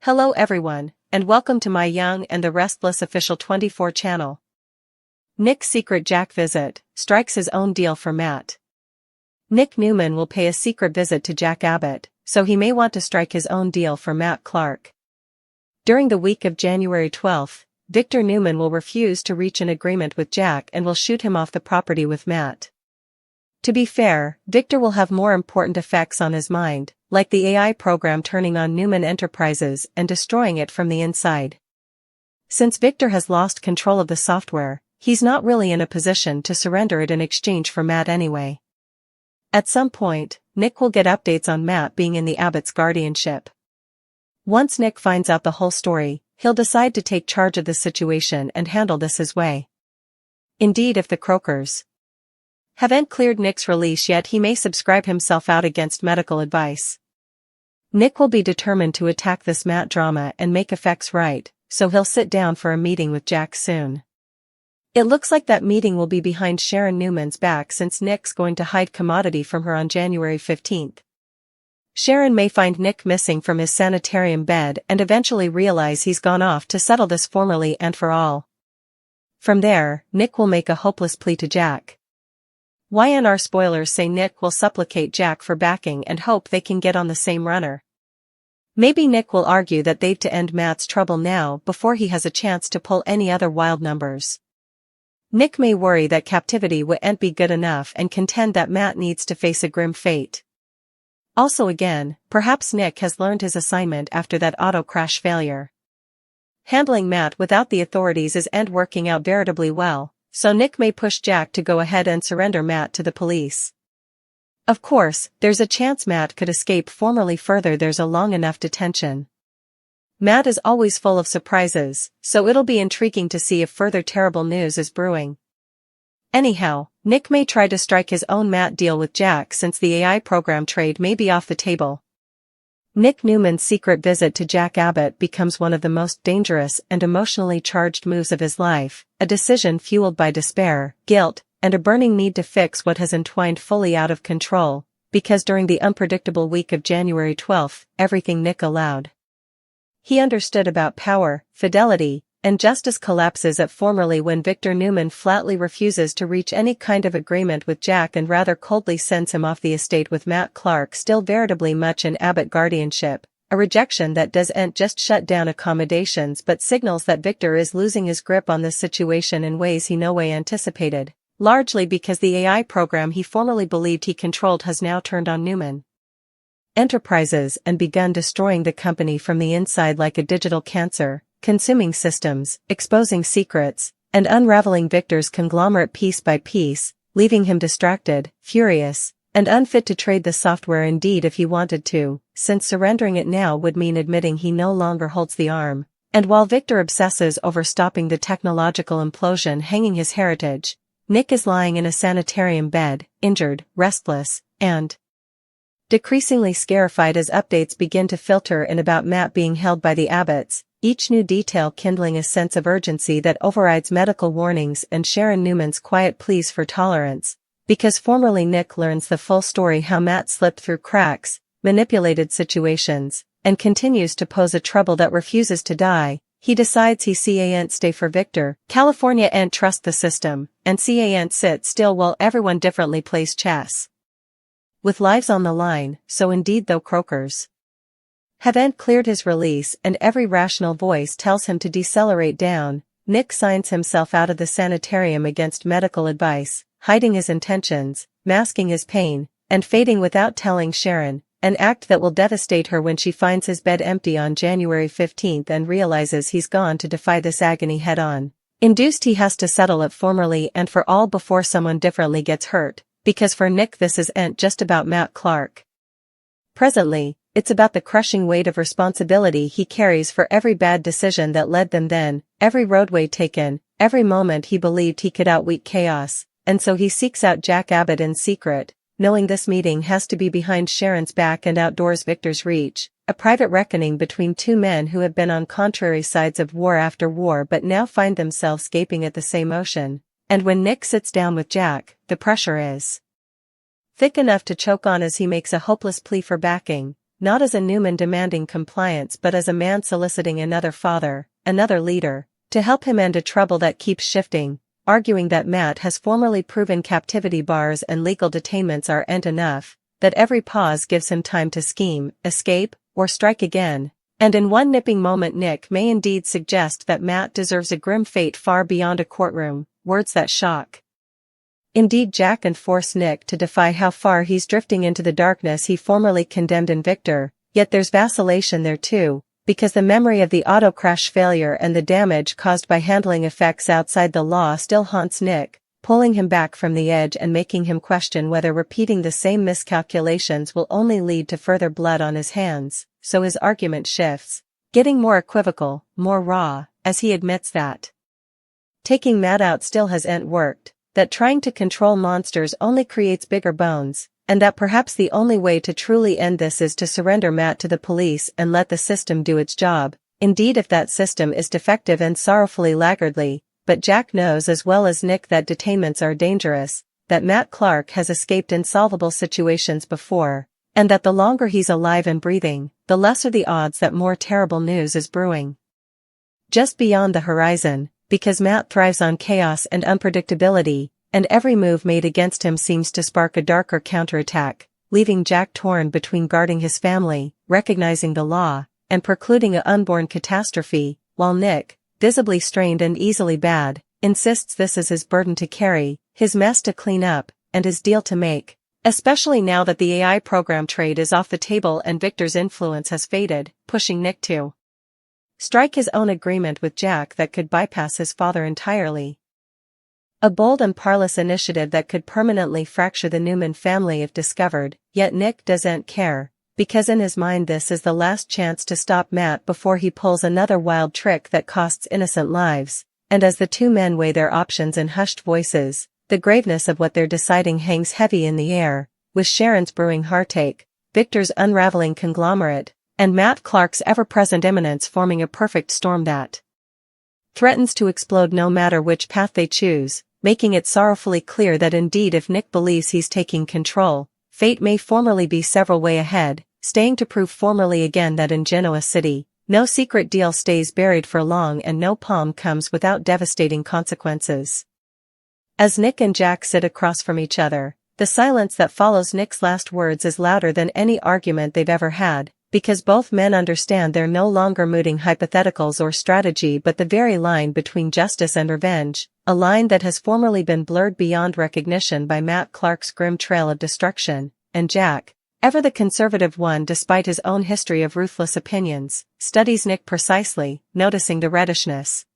Hello everyone, and welcome to my Young and the Restless official 24 channel. Nick's secret Jack visit strikes his own deal for Matt. Nick Newman will pay a secret visit to Jack Abbott, so he may want to strike his own deal for Matt Clark. During the week of January 12th, Victor Newman will refuse to reach an agreement with Jack and will shoot him off the property with Matt. To be fair, Victor will have more important effects on his mind, like the AI program turning on Newman Enterprises and destroying it from the inside. Since Victor has lost control of the software, he's not really in a position to surrender it in exchange for Matt anyway. At some point, Nick will get updates on Matt being in the Abbott's guardianship. Once Nick finds out the whole story, he'll decide to take charge of the situation and handle this his way. Indeed, if the Croakers haven't cleared Nick's release yet, he may subscribe himself out against medical advice. Nick will be determined to attack this Matt drama and make effects right, so he'll sit down for a meeting with Jack soon. It looks like that meeting will be behind Sharon Newman's back since Nick's going to hide commodity from her on January 15th. Sharon may find Nick missing from his sanitarium bed and eventually realize he's gone off to settle this formally and for all. From there, Nick will make a hopeless plea to Jack. YNR spoilers say Nick will supplicate Jack for backing and hope they can get on the same runner. Maybe Nick will argue that they've to end Matt's trouble now before he has a chance to pull any other wild numbers. Nick may worry that captivity wouldn't be good enough and contend that Matt needs to face a grim fate. Also again, perhaps Nick has learned his assignment after that auto crash failure. Handling Matt without the authorities isn't working out veritably well, so Nick may push Jack to go ahead and surrender Matt to the police. Of course, there's a chance Matt could escape formally further there's a long enough detention. Matt is always full of surprises, so it'll be intriguing to see if further terrible news is brewing. Anyhow, Nick may try to strike his own Matt deal with Jack since the AI program trade may be off the table. Nick Newman's secret visit to Jack Abbott becomes one of the most dangerous and emotionally charged moves of his life, a decision fueled by despair, guilt, and a burning need to fix what has entwined fully out of control, because during the unpredictable week of January 12th, everything Nick allowed he understood about power, fidelity, and justice collapses at formerly when Victor Newman flatly refuses to reach any kind of agreement with Jack and rather coldly sends him off the estate with Matt Clark still veritably much in Abbott guardianship, a rejection that doesn't just shut down accommodations but signals that Victor is losing his grip on this situation in ways he no way anticipated, largely because the AI program he formerly believed he controlled has now turned on Newman Enterprises and begun destroying the company from the inside like a digital cancer, consuming systems, exposing secrets, and unraveling Victor's conglomerate piece by piece, leaving him distracted, furious, and unfit to trade the software indeed if he wanted to, since surrendering it now would mean admitting he no longer holds the arm. And while Victor obsesses over stopping the technological implosion hanging his heritage, Nick is lying in a sanitarium bed, injured, restless, and decreasingly scarified as updates begin to filter in about Matt being held by the Abbotts, each new detail kindling a sense of urgency that overrides medical warnings and Sharon Newman's quiet pleas for tolerance, because formerly Nick learns the full story how Matt slipped through cracks, manipulated situations, and continues to pose a trouble that refuses to die. He decides he can't stay for Victor, California ain't trust the system, and can't sit still while everyone differently plays chess. With lives on the line, so indeed though Croakers haven't cleared his release and every rational voice tells him to decelerate down, Nick signs himself out of the sanitarium against medical advice, hiding his intentions, masking his pain, and fading without telling Sharon, an act that will devastate her when she finds his bed empty on January 15th and realizes he's gone to defy this agony head-on. Induced he has to settle it formally and for all before someone differently gets hurt, because for Nick this isn't just about Matt Clark. Presently, it's about the crushing weight of responsibility he carries for every bad decision that led them then, every roadway taken, every moment he believed he could outwit chaos, and so he seeks out Jack Abbott in secret, knowing this meeting has to be behind Sharon's back and outdoors Victor's reach, a private reckoning between two men who have been on contrary sides of war after war but now find themselves gaping at the same ocean. And when Nick sits down with Jack, the pressure is thick enough to choke on as he makes a hopeless plea for backing, not as a Newman demanding compliance but as a man soliciting another father, another leader, to help him end a trouble that keeps shifting, arguing that Matt has formally proven captivity bars and legal detainments aren't enough, that every pause gives him time to scheme, escape, or strike again. And in one nipping moment Nick may indeed suggest that Matt deserves a grim fate far beyond a courtroom, words that shock. Indeed, Jack and force Nick to defy how far he's drifting into the darkness he formerly condemned in Victor, yet there's vacillation there too, because the memory of the auto crash failure and the damage caused by handling effects outside the law still haunts Nick, pulling him back from the edge and making him question whether repeating the same miscalculations will only lead to further blood on his hands, so his argument shifts, getting more equivocal, more raw, as he admits that taking Matt out still hasn't worked, that trying to control monsters only creates bigger bones, and that perhaps the only way to truly end this is to surrender Matt to the police and let the system do its job, indeed if that system is defective and sorrowfully laggardly. But Jack knows as well as Nick that detainments are dangerous, that Matt Clark has escaped insolvable situations before, and that the longer he's alive and breathing, the lesser the odds that more terrible news is brewing. Just beyond the horizon, because Matt thrives on chaos and unpredictability, and every move made against him seems to spark a darker counterattack, leaving Jack torn between guarding his family, recognizing the law, and precluding an unborn catastrophe, while Nick, visibly strained and easily bad, insists this is his burden to carry, his mess to clean up, and his deal to make, especially now that the AI program trade is off the table and Victor's influence has faded, pushing Nick to strike his own agreement with Jack that could bypass his father entirely. A bold and parlous initiative that could permanently fracture the Newman family if discovered, yet Nick doesn't care, because in his mind this is the last chance to stop Matt before he pulls another wild trick that costs innocent lives, and as the two men weigh their options in hushed voices, the graveness of what they're deciding hangs heavy in the air, with Sharon's brewing heartache, Victor's unraveling conglomerate, and Matt Clark's ever-present imminence forming a perfect storm that threatens to explode no matter which path they choose, making it sorrowfully clear that indeed if Nick believes he's taking control, fate may formally be several way ahead, staying to prove formally again that in Genoa City, no secret deal stays buried for long and no palm comes without devastating consequences. As Nick and Jack sit across from each other, the silence that follows Nick's last words is louder than any argument they've ever had, because both men understand they're no longer mooting hypotheticals or strategy but the very line between justice and revenge, a line that has formerly been blurred beyond recognition by Matt Clark's grim trail of destruction, and Jack, ever the conservative one despite his own history of ruthless opinions, studies Nick precisely, noticing the reddishness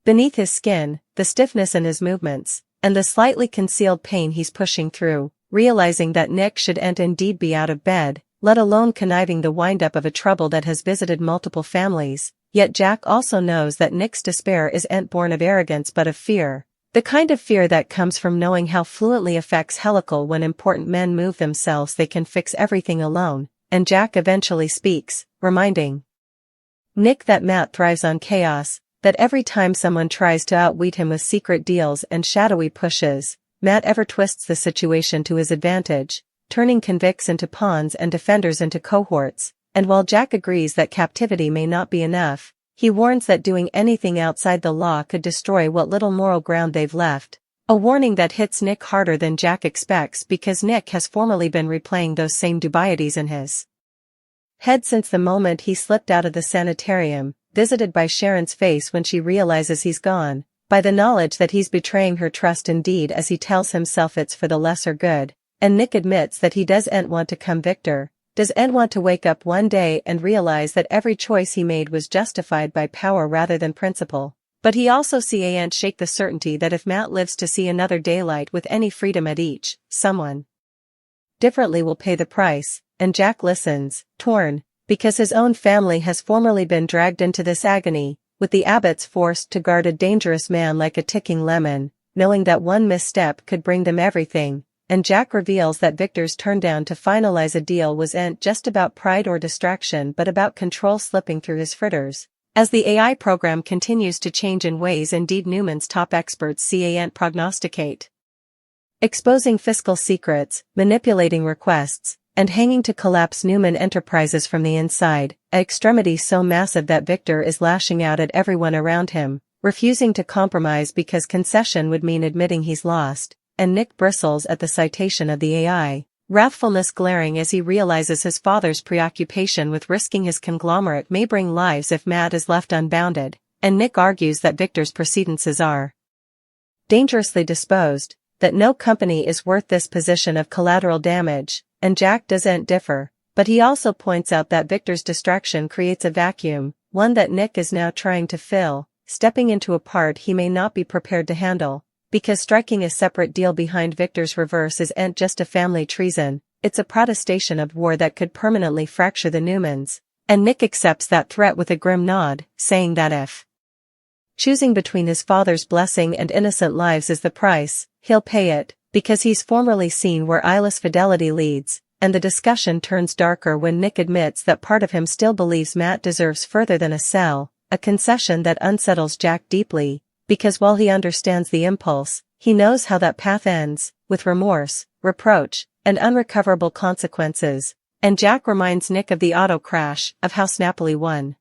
beneath his skin, the stiffness in his movements, and the slightly concealed pain he's pushing through, realizing that Nick shouldn't indeed be out of bed, let alone conniving the wind-up of a trouble that has visited multiple families, yet Jack also knows that Nick's despair isn't born of arrogance but of fear, the kind of fear that comes from knowing how fluently affects helical when important men move themselves they can fix everything alone, and Jack eventually speaks, reminding Nick that Matt thrives on chaos, that every time someone tries to outwit him with secret deals and shadowy pushes, Matt ever twists the situation to his advantage, turning convicts into pawns and defenders into cohorts, and while Jack agrees that captivity may not be enough, he warns that doing anything outside the law could destroy what little moral ground they've left, a warning that hits Nick harder than Jack expects because Nick has formerly been replaying those same dubieties in his head since the moment he slipped out of the sanitarium, visited by Sharon's face when she realizes he's gone, by the knowledge that he's betraying her trust indeed as he tells himself it's for the lesser good. And Nick admits that he doesn't want to come victor, doesn't want to wake up one day and realize that every choice he made was justified by power rather than principle. But he also can't shake the certainty that if Matt lives to see another daylight with any freedom at each, someone differently will pay the price, and Jack listens, torn, because his own family has formerly been dragged into this agony, with the Abbotts forced to guard a dangerous man like a ticking lemon, knowing that one misstep could bring them everything. And Jack reveals that Victor's turndown to finalize a deal wasn't just about pride or distraction but about control slipping through his fritters. As the AI program continues to change in ways indeed Newman's top experts can't prognosticate. Exposing fiscal secrets, manipulating requests, and hanging to collapse Newman Enterprises from the inside, an extremity so massive that Victor is lashing out at everyone around him, refusing to compromise because concession would mean admitting he's lost, and Nick bristles at the citation of the AI, wrathfulness glaring as he realizes his father's preoccupation with risking his conglomerate may bring lives if Matt is left unbounded, and Nick argues that Victor's proceedances are dangerously disposed, that no company is worth this position of collateral damage, and Jack doesn't differ, but he also points out that Victor's distraction creates a vacuum, one that Nick is now trying to fill, stepping into a part he may not be prepared to handle, because striking a separate deal behind Victor's reverse isn't just a family treason, it's a protestation of war that could permanently fracture the Newmans, and Nick accepts that threat with a grim nod, saying that if choosing between his father's blessing and innocent lives is the price, he'll pay it, because he's formerly seen where eyeless fidelity leads, and the discussion turns darker when Nick admits that part of him still believes Matt deserves further than a cell, a concession that unsettles Jack deeply, because while he understands the impulse, he knows how that path ends, with remorse, reproach, and unrecoverable consequences, and Jack reminds Nick of the auto crash, of how snappily one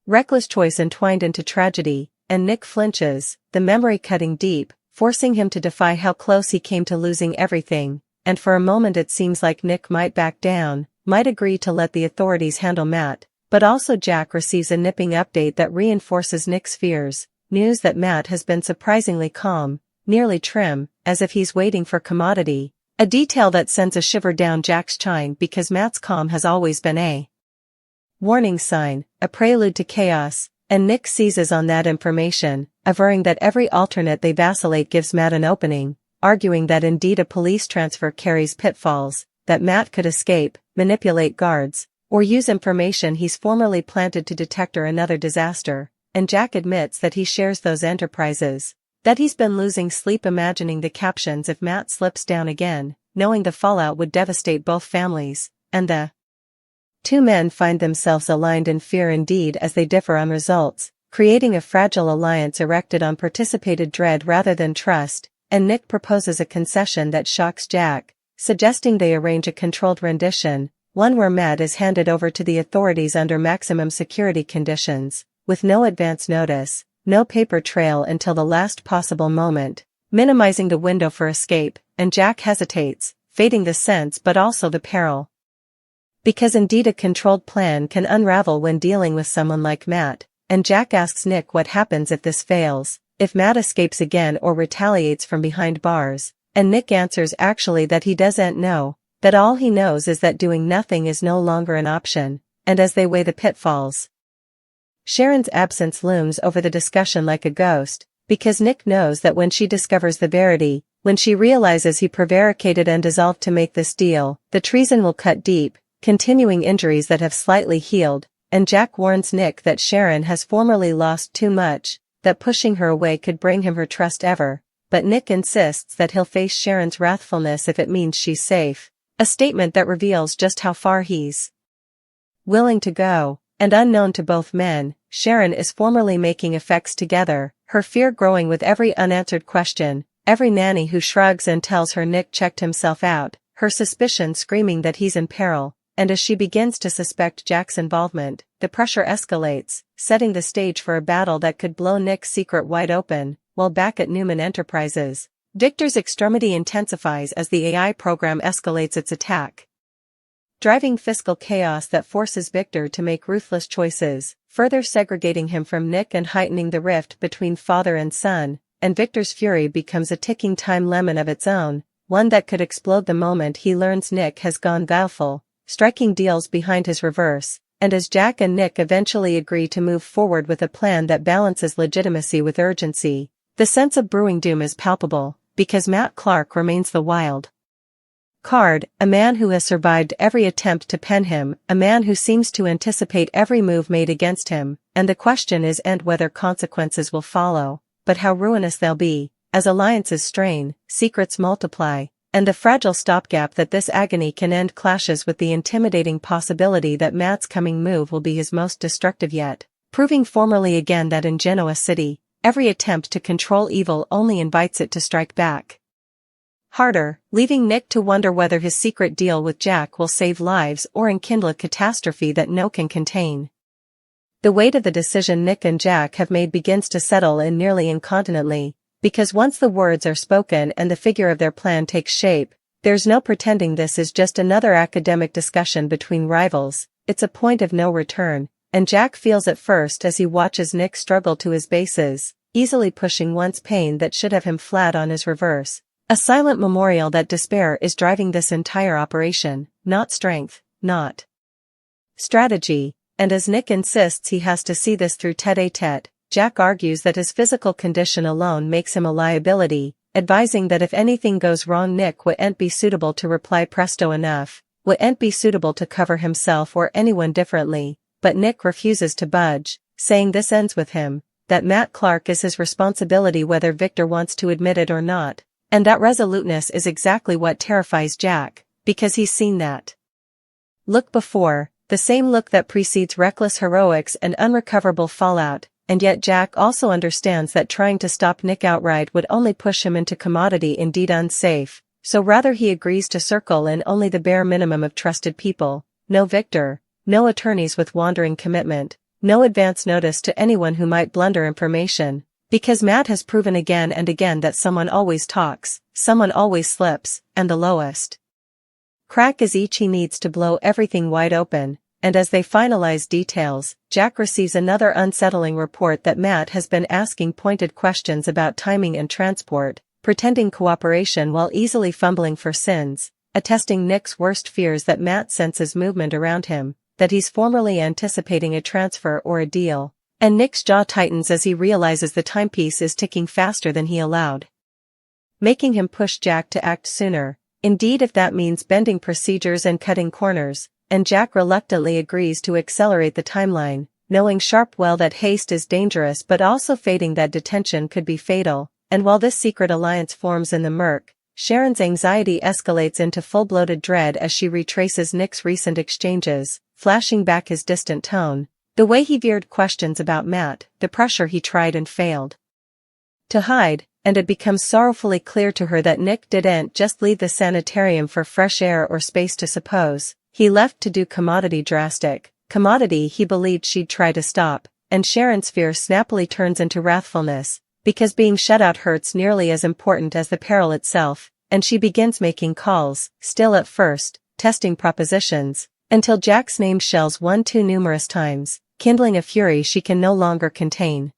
reckless choice entwined into tragedy, and Nick flinches, the memory cutting deep, forcing him to defy how close he came to losing everything, and for a moment it seems like Nick might back down, might agree to let the authorities handle Matt, but also Jack receives a nipping update that reinforces Nick's fears, news that Matt has been surprisingly calm, nearly trim, as if he's waiting for commodity, a detail that sends a shiver down Jack's spine because Matt's calm has always been a warning sign, a prelude to chaos, and Nick seizes on that information, averring that every alternate they vacillate gives Matt an opening, arguing that indeed a police transfer carries pitfalls, that Matt could escape, manipulate guards, or use information he's formerly planted to detect another disaster, and Jack admits that he shares those enterprises, that he's been losing sleep imagining the captions if Matt slips down again, knowing the fallout would devastate both families, and the two men find themselves aligned in fear indeed as they differ on results, creating a fragile alliance erected on participated dread rather than trust, and Nick proposes a concession that shocks Jack, suggesting they arrange a controlled rendition, one where Matt is handed over to the authorities under maximum security conditions, with no advance notice, no paper trail until the last possible moment, minimizing the window for escape, and Jack hesitates, fading the sense but also the peril. Because indeed a controlled plan can unravel when dealing with someone like Matt, and Jack asks Nick what happens if this fails, if Matt escapes again or retaliates from behind bars, and Nick answers actually that he doesn't know, that all he knows is that doing nothing is no longer an option, and as they weigh the pitfalls, Sharon's absence looms over the discussion like a ghost, because Nick knows that when she discovers the verity, when she realizes he prevaricated and dissolved to make this deal, the treason will cut deep, continuing injuries that have slightly healed, and Jack warns Nick that Sharon has formerly lost too much, that pushing her away could bring him her trust ever, but Nick insists that he'll face Sharon's wrathfulness if it means she's safe, a statement that reveals just how far he's willing to go, and unknown to both men, Sharon is formally making effects together, her fear growing with every unanswered question, every nanny who shrugs and tells her Nick checked himself out, her suspicion screaming that he's in peril. And as she begins to suspect Jack's involvement, the pressure escalates, setting the stage for a battle that could blow Nick's secret wide open, while back at Newman Enterprises, Victor's extremity intensifies as the AI program escalates its attack, driving fiscal chaos that forces Victor to make ruthless choices, further segregating him from Nick and heightening the rift between father and son, and Victor's fury becomes a ticking time lemon of its own, one that could explode the moment he learns Nick has gone guileful, striking deals behind his reverse, and as Jack and Nick eventually agree to move forward with a plan that balances legitimacy with urgency, the sense of brewing doom is palpable, because Matt Clark remains the wild card, a man who has survived every attempt to pen him, a man who seems to anticipate every move made against him, and the question isn't whether consequences will follow, but how ruinous they'll be, as alliances strain, secrets multiply, and the fragile stopgap that this agony can end clashes with the intimidating possibility that Matt's coming move will be his most destructive yet, proving formally again that in Genoa City, every attempt to control evil only invites it to strike back harder, leaving Nick to wonder whether his secret deal with Jack will save lives or enkindle a catastrophe that no can contain. The weight of the decision Nick and Jack have made begins to settle in nearly incontinently, because once the words are spoken and the figure of their plan takes shape, there's no pretending this is just another academic discussion between rivals. It's a point of no return, and Jack feels it first as he watches Nick struggle to his bases, easily pushing once pain that should have him flat on his reverse. A silent memorial that despair is driving this entire operation, not strength, not strategy, and as Nick insists he has to see this through tête-à-tête, Jack argues that his physical condition alone makes him a liability, advising that if anything goes wrong Nick wouldn't be suitable to reply presto enough, wouldn't be suitable to cover himself or anyone differently, but Nick refuses to budge, saying this ends with him, that Matt Clark is his responsibility whether Victor wants to admit it or not, and that resoluteness is exactly what terrifies Jack, because he's seen that look before, the same look that precedes reckless heroics and unrecoverable fallout, and yet Jack also understands that trying to stop Nick outright would only push him into commodity indeed unsafe, so rather he agrees to circle in only the bare minimum of trusted people, no Victor, no attorneys with wandering commitment, no advance notice to anyone who might blunder information, because Matt has proven again and again that someone always talks, someone always slips, and the lowest crack is each he needs to blow everything wide open. And as they finalize details, Jack receives another unsettling report that Matt has been asking pointed questions about timing and transport, pretending cooperation while easily fumbling for sins, attesting Nick's worst fears that Matt senses movement around him, that he's formally anticipating a transfer or a deal, and Nick's jaw tightens as he realizes the timepiece is ticking faster than he allowed, making him push Jack to act sooner, indeed if that means bending procedures and cutting corners. And Jack reluctantly agrees to accelerate the timeline, knowing sharp well that haste is dangerous but also fating that detention could be fatal, and while this secret alliance forms in the murk, Sharon's anxiety escalates into full-bloated dread as she retraces Nick's recent exchanges, flashing back his distant tone, the way he veered questions about Matt, the pressure he tried and failed to hide, and it becomes sorrowfully clear to her that Nick didn't just leave the sanitarium for fresh air or space to suppose. He left to do commodity he believed she'd try to stop, and Sharon's fear snappily turns into wrathfulness, because being shut out hurts nearly as important as the peril itself, and she begins making calls, still at first, testing propositions, until Jack's name shells one too numerous times, kindling a fury she can no longer contain.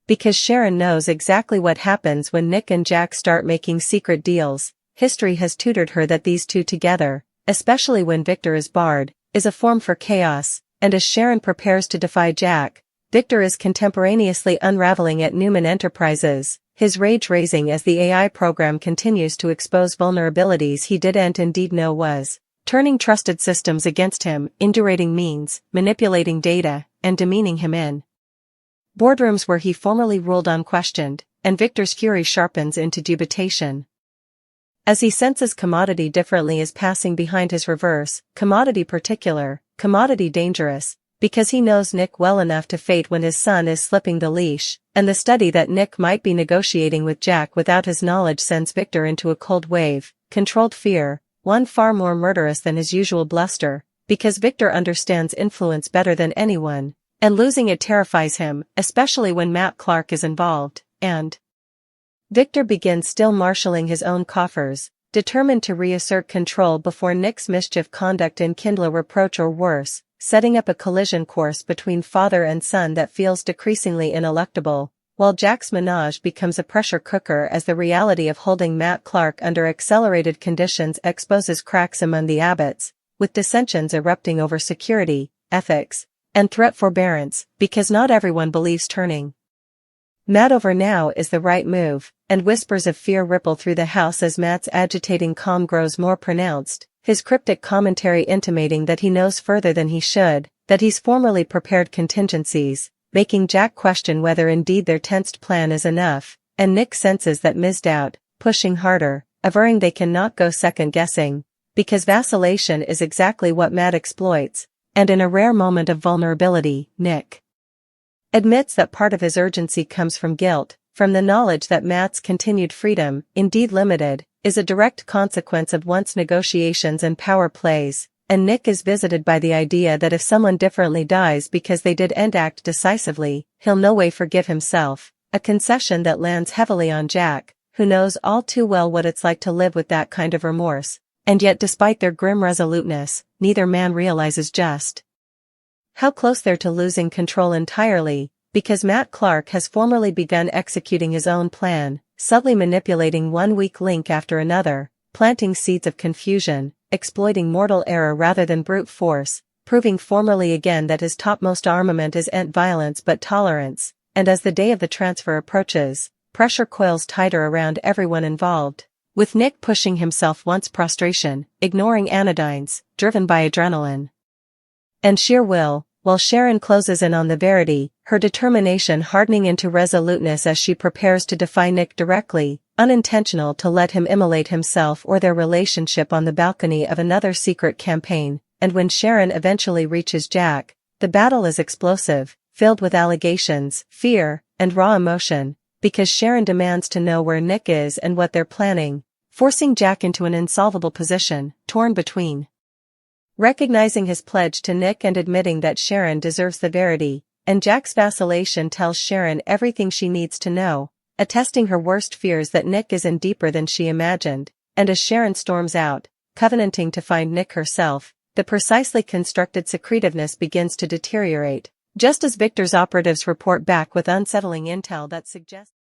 Because Sharon knows exactly what happens when Nick and Jack start making secret deals, history has tutored her that these two together, especially when Victor is barred, is a form for chaos, and as Sharon prepares to defy Jack, Victor is contemporaneously unraveling at Newman Enterprises, his rage raising as the AI program continues to expose vulnerabilities he didn't indeed know was, turning trusted systems against him, indurating means, manipulating data, and demeaning him in boardrooms where he formerly ruled unquestioned, and Victor's fury sharpens into dubitation. As he senses commodity differently is passing behind his reverse, commodity particular, commodity dangerous, because he knows Nick well enough to fate when his son is slipping the leash, and the study that Nick might be negotiating with Jack without his knowledge sends Victor into a cold wave, controlled fear, one far more murderous than his usual bluster, because Victor understands influence better than anyone, and losing it terrifies him, especially when Matt Clark is involved, and Victor begins still marshalling his own coffers, determined to reassert control before Nick's mischief conduct enkindle a reproach or worse, setting up a collision course between father and son that feels decreasingly ineluctable, while Jack's menage becomes a pressure cooker as the reality of holding Matt Clark under accelerated conditions exposes cracks among the Abbotts, with dissensions erupting over security, ethics, and threat forbearance, because not everyone believes turning Matt over now is the right move, and whispers of fear ripple through the house as Matt's agitating calm grows more pronounced, his cryptic commentary intimating that he knows further than he should, that he's formally prepared contingencies, making Jack question whether indeed their tensed plan is enough, and Nick senses that misdoubt, pushing harder, averring they cannot go second-guessing, because vacillation is exactly what Matt exploits, and in a rare moment of vulnerability, Nick admits that part of his urgency comes from guilt, from the knowledge that Matt's continued freedom, indeed limited, is a direct consequence of once negotiations and power plays, and Nick is visited by the idea that if someone differently dies because they didn't act decisively, he'll no way forgive himself, a concession that lands heavily on Jack, who knows all too well what it's like to live with that kind of remorse, and yet despite their grim resoluteness, neither man realizes just how close they're to losing control entirely, because Matt Clark has formally begun executing his own plan, subtly manipulating one weak link after another, planting seeds of confusion, exploiting mortal error rather than brute force, proving formally again that his topmost armament isn't violence but tolerance, and as the day of the transfer approaches, pressure coils tighter around everyone involved, with Nick pushing himself once prostration, ignoring anodynes, driven by adrenaline and sheer will, while Sharon closes in on the Verity, her determination hardening into resoluteness as she prepares to defy Nick directly, unintentional to let him immolate himself or their relationship on the balcony of another secret campaign, and when Sharon eventually reaches Jack, the battle is explosive, filled with allegations, fear, and raw emotion, because Sharon demands to know where Nick is and what they're planning, forcing Jack into an insolvable position, torn between recognizing his pledge to Nick and admitting that Sharon deserves the Verity, and Jack's vacillation tells Sharon everything she needs to know, attesting her worst fears that Nick is in deeper than she imagined, and as Sharon storms out, covenanting to find Nick herself, the precisely constructed secretiveness begins to deteriorate, just as Victor's operatives report back with unsettling intel that suggests